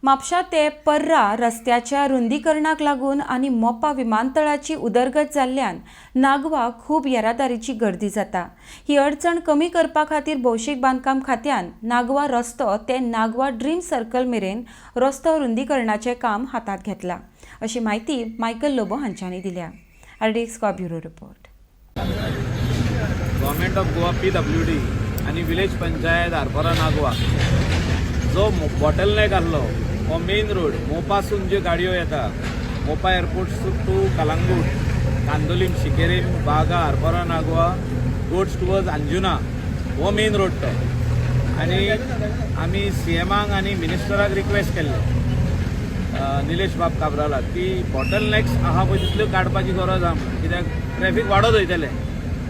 म्हापशा ते पर्रा रस्त्याच्या रुंदीकरणाक लागून आनी मोपा विमानतळाची उदरगत जाल्ल्यान नागवाक खूब येरादारीची गर्दी जाता। ही अडचण कमी करपा खातीर भौशीक बांदकाम खात्यान नागवा रस्तो ते नागवा ड्रीम सर्कल मेरेन रस्तो रुंदीकरणाचें काम हातांत घेतला, अशी माहिती मायकल लोबो हांच्यांनी दिल्या। RDX Goa bureau report. Government of Goa PWD आणि विलेज पंचायत आरपोरा नागवा जो बॉटलनेक आसलो हो मेन रोड मोपासून ज्यो गाडयो येता मोपा एअरपोर्ट टू कलंगूट, कांदोलीम, शिकेरीम, बागा, आरपोरा नागवा गोड्स टुवर्ड्स अंजुना हो मेन रोड तो। आणि आम्ही CMाक आणि मिनिस्टराक रिक्वेस्ट केल्ले निलेश बाब काब्रालाक की बॉटलनेक्स आहा पळय तितल्यो काडपाची गरज आहा, कित्याक ट्रॅफिक वाडत वयतलें,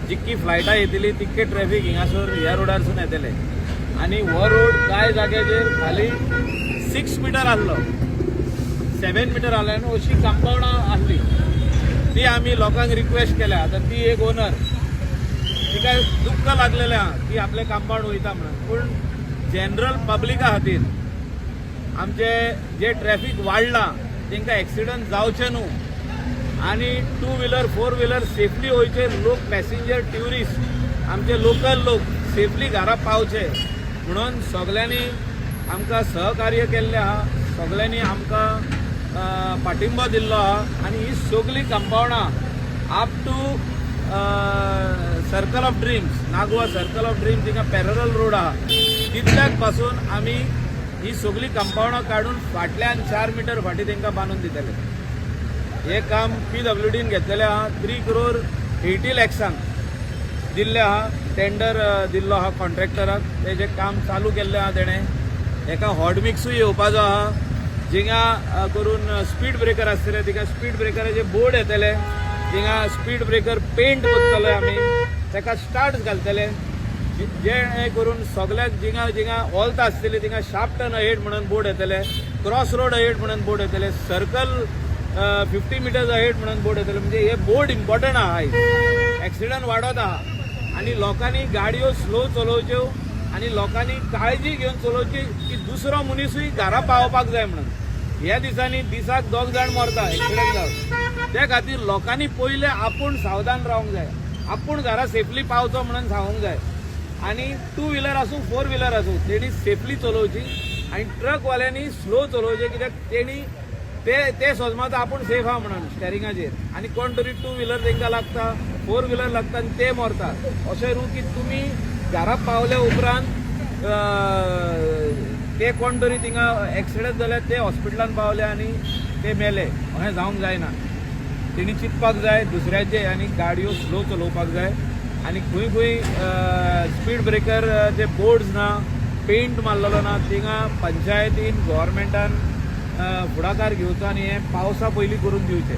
जितकी फ्लायटां येतली तितके ट्रॅफिक हिंगासर ह्या रोडारसून येतले। आणि हो रोड कांय जाग्याचेर खाली 6 मीटर आसलो, 7 मीटर आसलो आनी अशी कंपाउंडां आसली ती आमी लोकांक रिक्वेस्ट केल्या। आता ती एक ओनर तिका दुख्ख लागलेलें आहा की आपले कंपाउंड वयता म्हणून, पूण जनरल पब्लिका खातीर आमचे जे ट्रॅफिक वाडलां तांकां एक्सिडंट जावचे न्हू आणि 2 व्हीलर 4 व्हीलर सेफली वयचे, लोक पॅसेंजर ट्युरिस्ट आमचे लोकल लोक सेफली घरा पावचे म्हणून सगळ्यांनी आमकां सहकार्य केल्लें आहा, सगळ्यांनी आमकां पाठिंबा दिल्लो आहा। आणि ही सगळी कंपाउंडां up to circle of dreams, नागवा सर्कल ऑफ ड्रीम्स तिका पॅरल रोड आहा तितल्याक पासून आमी ही सगळी कंपाउंडां काडून फाटल्यान 4 मीटर फाटी तांकां बांदून दितले। हे काम PWDन घेतलेलें आहा, 3 करोड 80 लॅक्सांक दिल्लें आहा, टेंडर दिल्लो आहा कॉन्ट्रॅक्टराक, तेजें काम चालू केल्लें आहा तेणें। एका हॉट मिक्सूय येवपाचो आहा, जिंगा करून स्पीड ब्रेकर आसतले तिका स्पीड ब्रेकराचे बोर्ड येतले, जिंगा स्पीड ब्रेकर पेंट करतले आमी, ताका स्टार्ट घालतले, जे करून सगळ्याक जिंगा जिंगा ऑल्त आसतली तिंगा शार्प टर्न अहेड म्हणून बोर्ड येतले, क्रॉस रोड अहेड म्हणून बोर्ड येतले, सर्कल 50 मीटर्स अहेड म्हणून बोर्ड येतले। म्हणजे हे बोर्ड इम्पॉर्टंट आहा, एक्सिडंट वाडत आहा आणि लोकांनी गाडयो स्लो चलोवच्यो आणि लोकांनी काळजी घेवन चलोवची की दुसरो मनीसूय घरा पावपाक जाय म्हणून। ह्या दिसांनी दिसाक 2 जाण मरता एक्सिडंट जावन, त्या खातीर लोकांनी पयले आपूण सावधान रावंक जाय, आपूण घरा सेफली पावचो म्हणून सांगूंक जाय। आणि 2 व्हीलर आसूं 4 व्हीलर आसूं तेणी सेफली चलोवची आणि ट्रकवाल्यांनी स्लो चलोवचे, कित्याक तेणी ते सोजमाता आपूण सेफ आहा म्हणून स्टेरिंगाचेर, आणि कोण तरी 2 व्हीलर तांकां लागता, 4 व्हीलर लागता आणि ते मरता। अशें न्हू की तुमी घरा पावले उपरांत ते कोण तरी थिंगा एक्सिडंट जाल्यार ते हॉस्पिटलान पावले आणि ते मेले, अशें जावंक जायना। तेणी चिंतपाक जाय दुसऱ्याचे आणि गाडयो स्लो चलोवपाक जाय। आणि खंय खंय स्पीड ब्रेकर जे बोर्ड्स ना, पेंट मारलेलो ना, थिंगा पंचायतीन गव्हर्मेंटान फुडाकार घेवचो आणि हे पावसा पयलीं करून दिवचे।